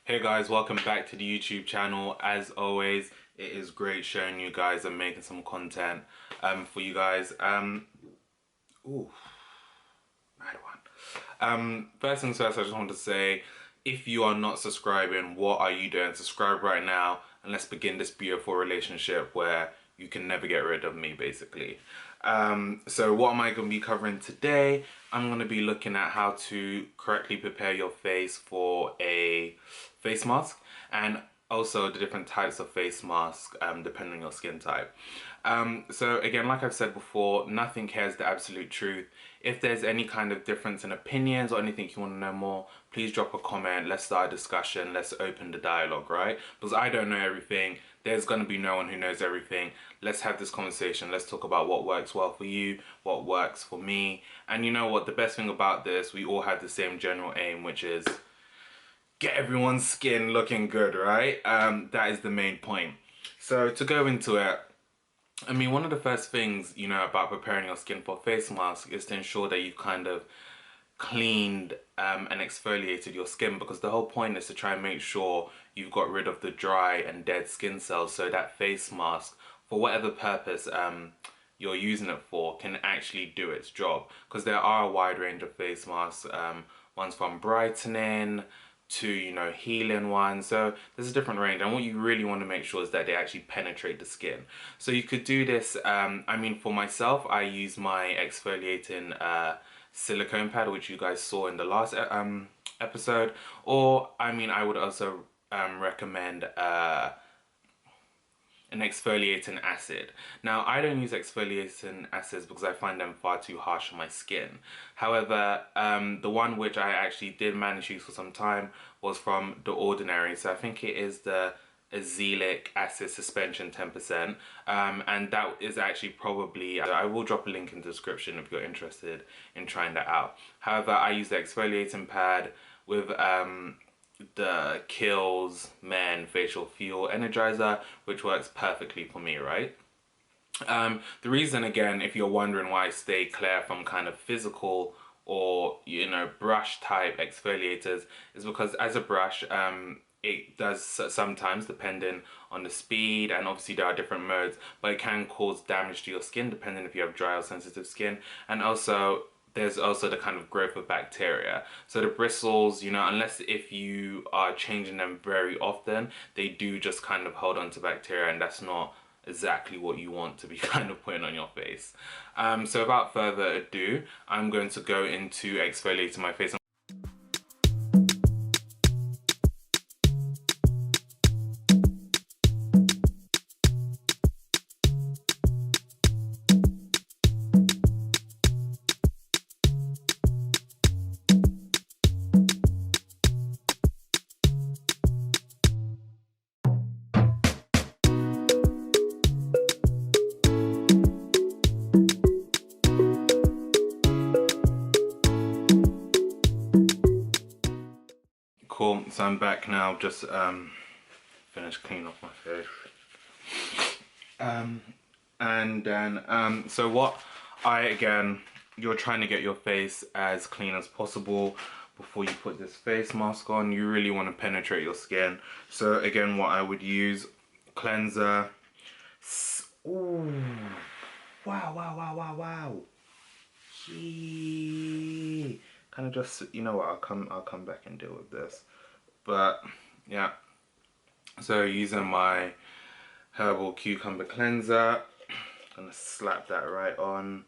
Hey guys, welcome back to the YouTube channel. As always, it is great showing you guys and making some content for you guys. Ooh, mad one. First things first, I just want to say, if you are not subscribing, what are you doing? Subscribe right now and let's begin this beautiful relationship where you can never get rid of me, basically. So what am I going to be covering today? I'm going to be looking at how to correctly prepare your face for a face mask, and also the different types of face masks depending on your skin type. So again, like I've said before, nothing here is the absolute truth. If there's any kind of difference in opinions or anything you want to know more, please drop a comment. Let's start a discussion. Let's open the dialogue, right? Because I don't know everything. There's going to be no one who knows everything. Let's have this conversation. Let's talk about what works well for you, what works for me. And you know what? The best thing about this, we all have the same general aim, which is get everyone's skin looking good, right? That is the main point. So to go into it, I mean, one of the first things, you know, about preparing your skin for a face mask is to ensure that you've kind of cleaned and exfoliated your skin, because the whole point is to try and make sure you've got rid of the dry and dead skin cells so that face mask, for whatever purpose you're using it for, can actually do its job. Because there are a wide range of face masks, ones from brightening to, you know, healing ones. So there's a different range, and what you really want to make sure is that they actually penetrate the skin. So you could do this, I mean, for myself, I use my exfoliating silicone pad, which you guys saw in the last episode, or I mean, I would also recommend an exfoliating acid. Now, I don't use exfoliating acids because I find them far too harsh on my skin. However, the one which I actually did manage to use for some time was from The Ordinary. So I think it is the azelaic acid suspension 10%, and that is actually probably, I will drop a link in the description if you're interested in trying that out. However, I use the exfoliating pad with the Kiehl's Men Facial Fuel Energizer, which works perfectly for me, right? The reason, again, if you're wondering why I stay clear from kind of physical or, you know, brush type exfoliators, is because as a brush, it does sometimes, depending on the speed, and obviously there are different modes, but it can cause damage to your skin depending if you have dry or sensitive skin. And also there's also the kind of growth of bacteria. So the bristles, you know, unless if you are changing them very often, they do just kind of hold on to bacteria, and that's not exactly what you want to be kind of putting on your face. So without further ado, I'm going to go into exfoliating my face. Cool, so I'm back now, just finished cleaning off my face. And then, so what again, you're trying to get your face as clean as possible before you put this face mask on. You really want to penetrate your skin. So again, what I would use, cleanser. Ooh, wow. Gee. Kind of just, you know what, I'll come back and deal with this. But yeah, so using my herbal cucumber cleanser, gonna slap that right on.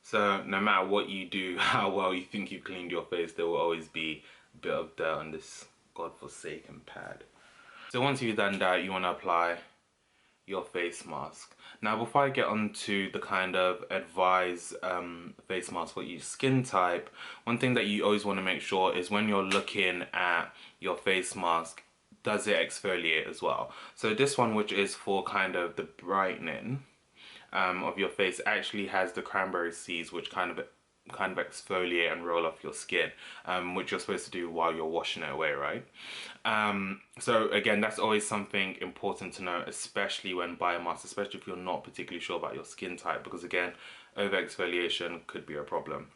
So no matter what you do, how well you think you've cleaned your face, there will always be a bit of dirt on this godforsaken pad. So once you've done that, you want to apply your face mask. Now before I get on to the kind of advised face mask for each skin type, one thing that you always want to make sure is when you're looking at your face mask, does it exfoliate as well. So this one, which is for kind of the brightening of your face, actually has the cranberry seeds, which kind of exfoliate and roll off your skin, which you're supposed to do while you're washing it away, right? So again, that's always something important to know, especially when buying masks, especially if you're not particularly sure about your skin type, because again, over exfoliation could be a problem.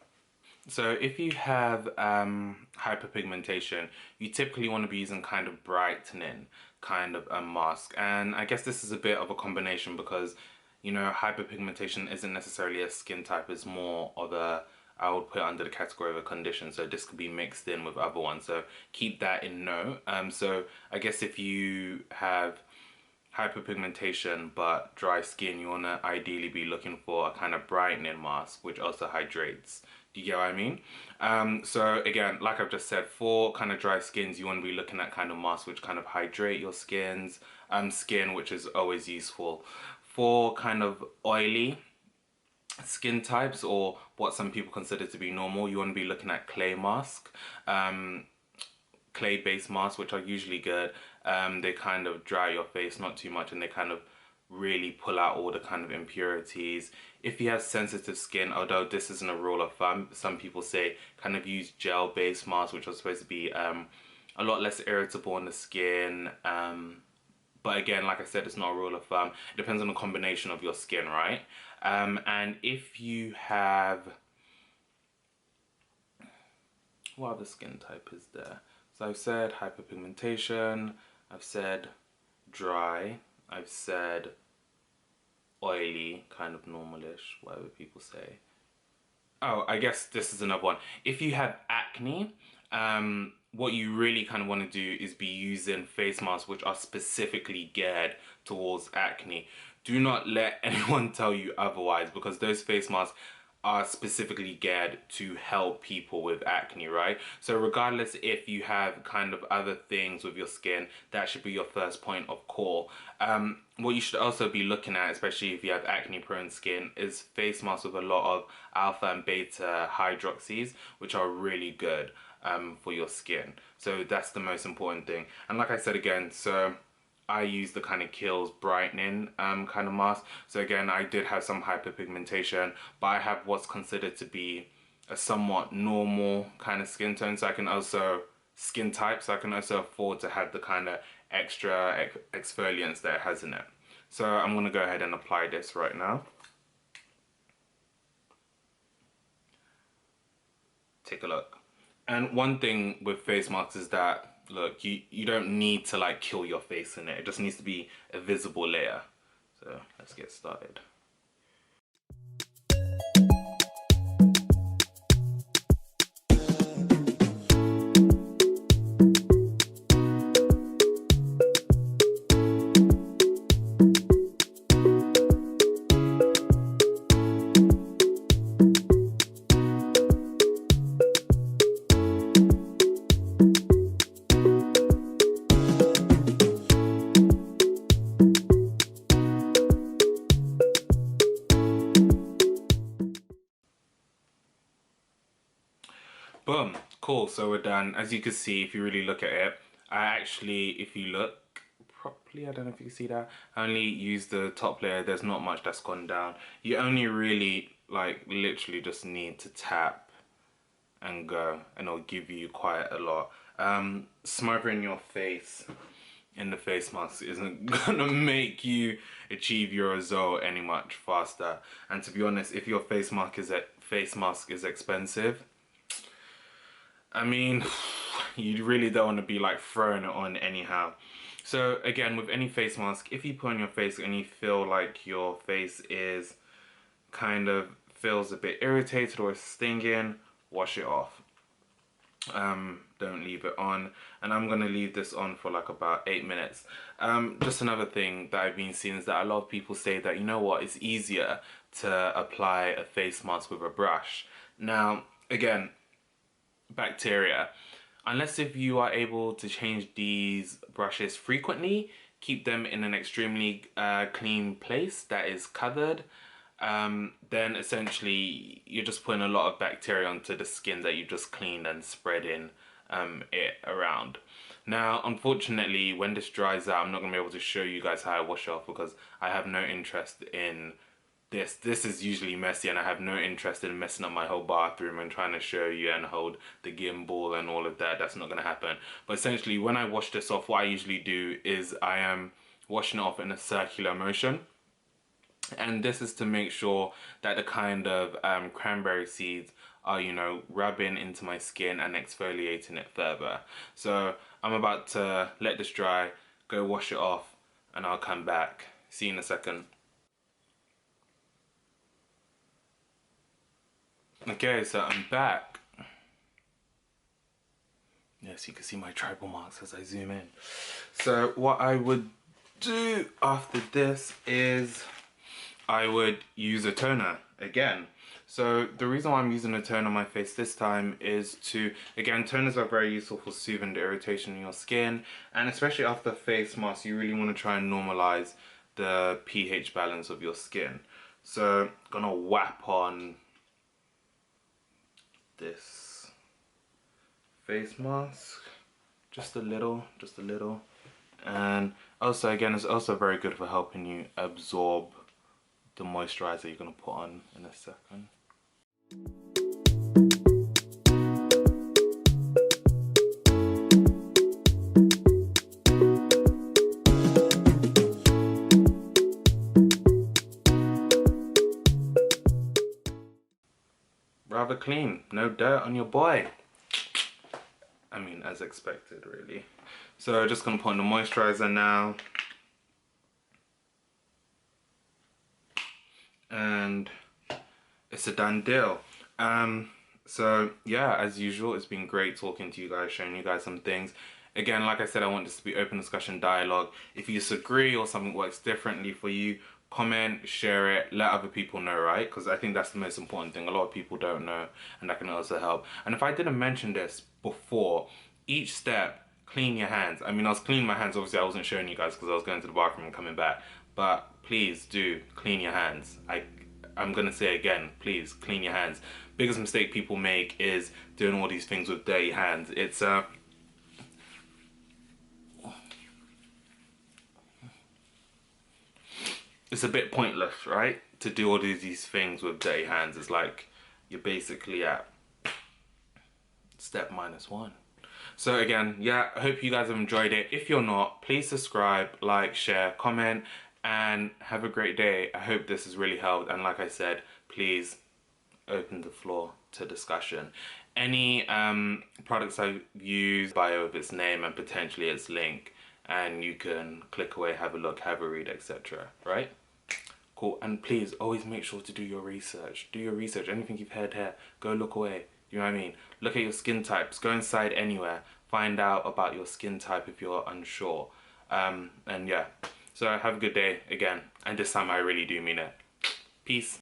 So if you have hyperpigmentation, you typically want to be using kind of brightening kind of a mask. And I guess this is a bit of a combination because, you know, hyperpigmentation isn't necessarily a skin type, it's more of a, I would put it under the category of a condition. So this could be mixed in with other ones. So keep that in note. So I guess if you have hyperpigmentation but dry skin, you want to ideally be looking for a kind of brightening mask which also hydrates. Do you get what I mean? So again, like I've just said, for kind of dry skins, you want to be looking at kind of masks which kind of hydrate your skin, which is always useful. For kind of oily skin types, or what some people consider to be normal, you want to be looking at clay mask. Clay based masks, which are usually good. They kind of dry your face not too much, and they kind of really pull out all the kind of impurities. If you have sensitive skin, although this isn't a rule of thumb, some people say kind of use gel based masks, which are supposed to be a lot less irritable on the skin. But again, like I said, it's not a rule of thumb. It depends on the combination of your skin, right? And if you have, what other skin type is there? So I've said hyperpigmentation, I've said dry, I've said oily, kind of normalish, whatever people say. Oh, I guess this is another one. If you have acne, what you really kind of want to do is be using face masks which are specifically geared towards acne. Do not let anyone tell you otherwise, because those face masks are specifically geared to help people with acne, right? So regardless if you have kind of other things with your skin, that should be your first point of call. What you should also be looking at, especially if you have acne prone skin, is face masks with a lot of alpha and beta hydroxys, which are really good for your skin. So that's the most important thing. And like I said again, so I use the kind of Kiehl's brightening kind of mask. So again, I did have some hyperpigmentation, but I have what's considered to be a somewhat normal kind of skin tone. So I can also, skin type, so I can also afford to have the kind of extra exfoliants that it has in it. So I'm going to go ahead and apply this right now. Take a look. And one thing with face masks is that, look, you don't need to like kill your face in it. It just needs to be a visible layer. So let's get started. Boom, cool, so we're done. As you can see, if you really look at it, I actually, if you look properly, I don't know if you can see that, I only use the top layer. There's not much that's gone down. You only really, like, literally just need to tap and go, and it'll give you quite a lot. Smothering your face in the face mask isn't gonna make you achieve your result any much faster. And to be honest, if your face mask is expensive, I mean, you really don't want to be like throwing it on anyhow. So again, with any face mask, if you put on your face and you feel like your face is kind of feels a bit irritated or stinging, wash it off. Don't leave it on. And I'm gonna leave this on for like about 8 minutes. Just another thing that I've been seeing is that a lot of people say that, you know what, it's easier to apply a face mask with a brush. Now, again, bacteria, unless if you are able to change these brushes frequently, keep them in an extremely clean place that is covered, then essentially you're just putting a lot of bacteria onto the skin that you just cleaned and spreading it around. Now, unfortunately, when this dries out, I'm not going to be able to show you guys how I wash it off because I have no interest in this. This is usually messy and I have no interest in messing up my whole bathroom and trying to show you and hold the gimbal and all of that. That's not going to happen. But essentially, when I wash this off, what I usually do is I am washing it off in a circular motion. And this is to make sure that the kind of cranberry seeds are, you know, rubbing into my skin and exfoliating it further. So I'm about to let this dry, go wash it off, and I'll come back. See you in a second. Okay, so I'm back. Yes, you can see my tribal marks as I zoom in. So what I would do after this is I would use a toner again. So the reason why I'm using a toner on my face this time is to, again, toners are very useful for soothing the irritation in your skin, and especially after face mask, you really want to try and normalize the pH balance of your skin. So I'm gonna whap on this face mask, just a little, and also again, it's also very good for helping you absorb the moisturizer you're going to put on in a second. Rather clean, no dirt on your boy. I mean, as expected, really. So just going to put on the moisturizer now. And it's a done deal. So yeah, as usual, it's been great talking to you guys, showing you guys some things. Again, like I said, I want this to be open discussion, dialogue. If you disagree or something works differently for you, comment, share it, let other people know, right? Because I think that's the most important thing. A lot of people don't know, and that can also help. And if I didn't mention this before, each step, clean your hands. I mean, I was cleaning my hands. Obviously, I wasn't showing you guys because I was going to the bathroom and coming back. But please do clean your hands. I'm gonna say again, please clean your hands. Biggest mistake people make is doing all these things with dirty hands. It's a bit pointless, right? To do all these things with dirty hands. It's like you're basically at step -1. So again, yeah, I hope you guys have enjoyed it. If you're not, please subscribe, like, share, comment, and have a great day. I hope this has really helped, and like I said, please open the floor to discussion. Any products I use, bio of its name and potentially its link, and you can click away, have a look, have a read, etc. Right? Cool. And please always make sure to do your research. Do your research. Anything you've heard here, go look away. You know what I mean? Look at your skin types. Go inside anywhere. Find out about your skin type if you're unsure. And yeah. So have a good day again. And this time I really do mean it. Peace.